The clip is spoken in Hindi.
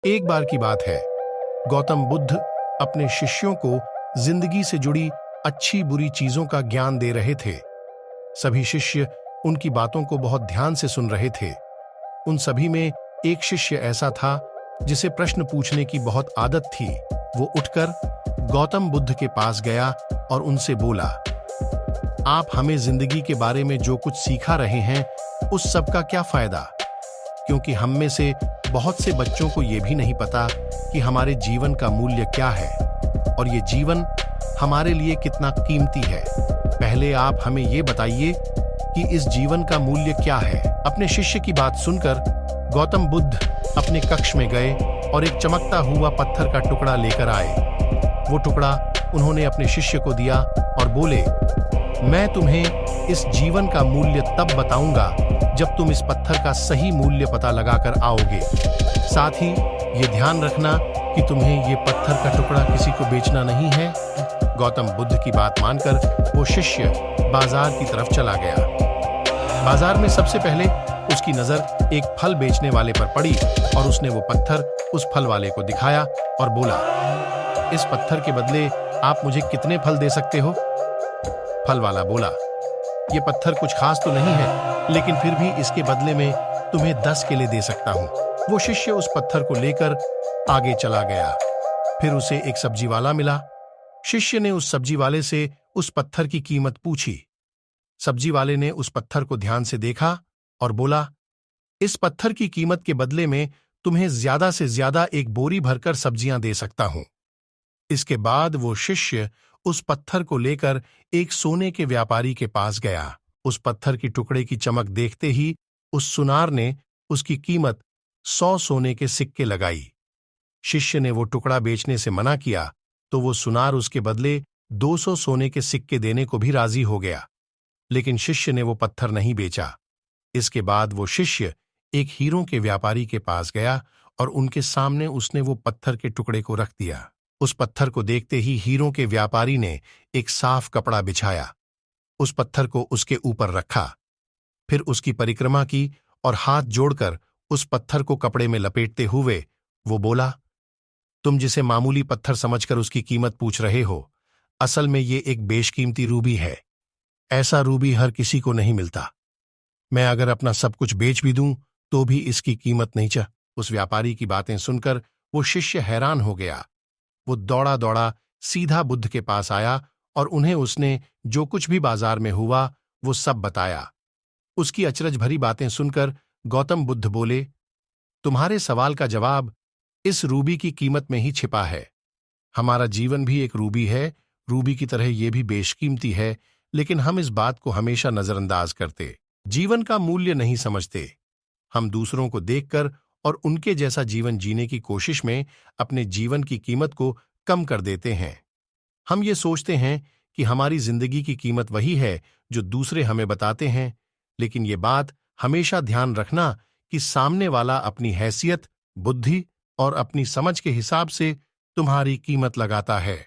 एक बार की बात है, गौतम बुद्ध अपने शिष्यों को जिंदगी से जुड़ी अच्छी बुरी चीजों का ज्ञान दे रहे थे। सभी शिष्य उनकी बातों को बहुत ध्यान से सुन रहे थे। उन सभी में एक शिष्य ऐसा था जिसे प्रश्न पूछने की बहुत आदत थी। वो उठकर गौतम बुद्ध के पास गया और उनसे बोला, आप हमें जिंदगी के बारे में जो कुछ सिखा रहे हैं उस सब का क्या फायदा? क्योंकि हम में से बहुत से बच्चों को यह भी नहीं पता कि हमारे जीवन का मूल्य क्या है और ये जीवन हमारे लिए कितना कीमती है। पहले आप हमें ये बताइए कि इस जीवन का मूल्य क्या है। अपने शिष्य की बात सुनकर गौतम बुद्ध अपने कक्ष में गए और एक चमकता हुआ पत्थर का टुकड़ा लेकर आए। वो टुकड़ा उन्होंने अपने शिष्य को दिया और बोले, मैं तुम्हें इस जीवन का मूल्य तब बताऊंगा जब तुम इस पत्थर का सही मूल्य पता लगाकर आओगे। साथ ही ये ध्यान रखना कि तुम्हें ये पत्थर का टुकड़ा किसी को बेचना नहीं है। गौतम बुद्ध की बात मानकर वो शिष्य बाजार की तरफ चला गया। बाजार में सबसे पहले उसकी नजर एक फल बेचने वाले पर पड़ी और उसने वो पत्थर उस फल वाले को दिखाया और बोला, इस पत्थर के बदले आप मुझे कितने फल दे सकते हो? फल वाला बोला, ये पत्थर कुछ खास तो नहीं है, लेकिन फिर भी इसके बदले में तुम्हें 10 केले दे सकता हूं। वो शिष्य उस पत्थर को लेकर आगे चला गया। फिर उसे एक सब्जी वाला मिला। शिष्य ने उस सब्जी वाले से उस पत्थर की कीमत पूछी। सब्जी वाले ने उस पत्थर को ध्यान से देखा और बोला, इस पत्थर की कीमत के बदले में तुम्हें ज्यादा से ज्यादा एक बोरी भरकर सब्जियां दे सकता हूं। इसके बाद वो शिष्य उस पत्थर को लेकर एक सोने के व्यापारी के पास गया। उस पत्थर की टुकड़े की चमक देखते ही उस सुनार ने उसकी कीमत 100 सोने के सिक्के लगाई। शिष्य ने वो टुकड़ा बेचने से मना किया तो वो सुनार उसके बदले 200 सोने के सिक्के देने को भी राजी हो गया, लेकिन शिष्य ने वो पत्थर नहीं बेचा। इसके बाद वो शिष्य एक हीरों के व्यापारी के पास गया और उनके सामने उसने वो पत्थर के टुकड़े को रख दिया। उस पत्थर को देखते ही हीरों के व्यापारी ने एक साफ कपड़ा बिछाया, उस पत्थर को उसके ऊपर रखा, फिर उसकी परिक्रमा की और हाथ जोड़कर उस पत्थर को कपड़े में लपेटते हुए वो बोला, तुम जिसे मामूली पत्थर समझकर उसकी कीमत पूछ रहे हो, असल में ये एक बेशकीमती रूबी है। ऐसा रूबी हर किसी को नहीं मिलता। मैं अगर अपना सब कुछ बेच भी दूं तो भी इसकी कीमत नहीं चा। उस व्यापारी की बातें सुनकर वो शिष्य हैरान हो गया। वो दौड़ा दौड़ा सीधा बुद्ध के पास आया और उन्हें उसने जो कुछ भी बाजार में हुआ वो सब बताया। उसकी अचरज भरी बातें सुनकर गौतम बुद्ध बोले, तुम्हारे सवाल का जवाब इस रूबी की कीमत में ही छिपा है। हमारा जीवन भी एक रूबी है, रूबी की तरह ये भी बेशकीमती है, लेकिन हम इस बात को हमेशा नजरअंदाज करते, जीवन का मूल्य नहीं समझते। हम दूसरों को देखकर और उनके जैसा जीवन जीने की कोशिश में अपने जीवन की कीमत को कम कर देते हैं। हम ये सोचते हैं कि हमारी जिंदगी की कीमत वही है जो दूसरे हमें बताते हैं, लेकिन ये बात हमेशा ध्यान रखना कि सामने वाला अपनी हैसियत, बुद्धि और अपनी समझ के हिसाब से तुम्हारी कीमत लगाता है।